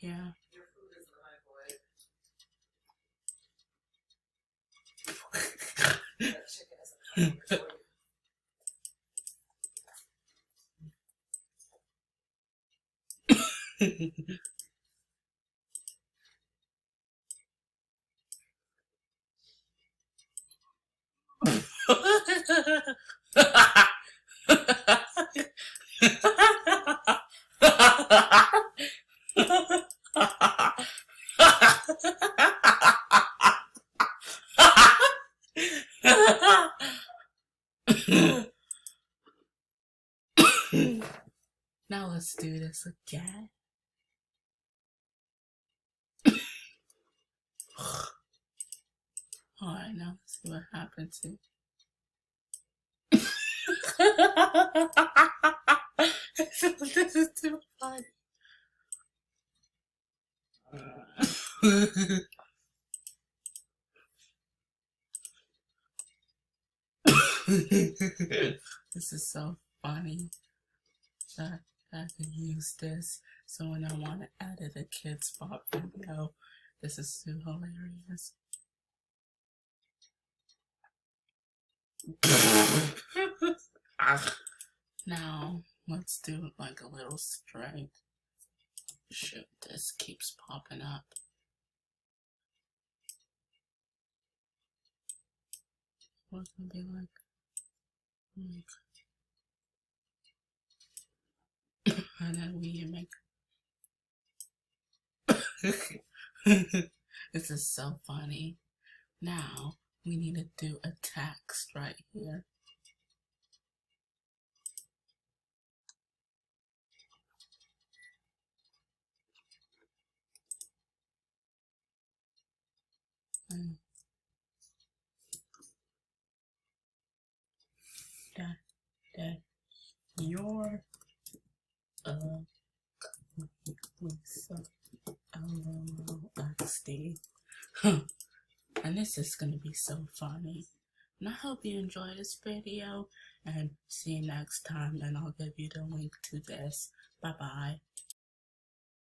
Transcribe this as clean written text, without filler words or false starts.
Yeah. Now let's do this again. Alright, now let's see what happens to this is too funny. This is so funny that I can use this. So when I want to edit a Kids Bop video, this is so hilarious. Now let's do like a little string. Shoot, this keeps popping up. What's it gonna be like? And then we make. This is so funny. Now we need to do a text right here. That you're LOXD. And this is gonna be so funny. And I hope you enjoy this video, and see you next time, and I'll give you the link to this. Bye bye.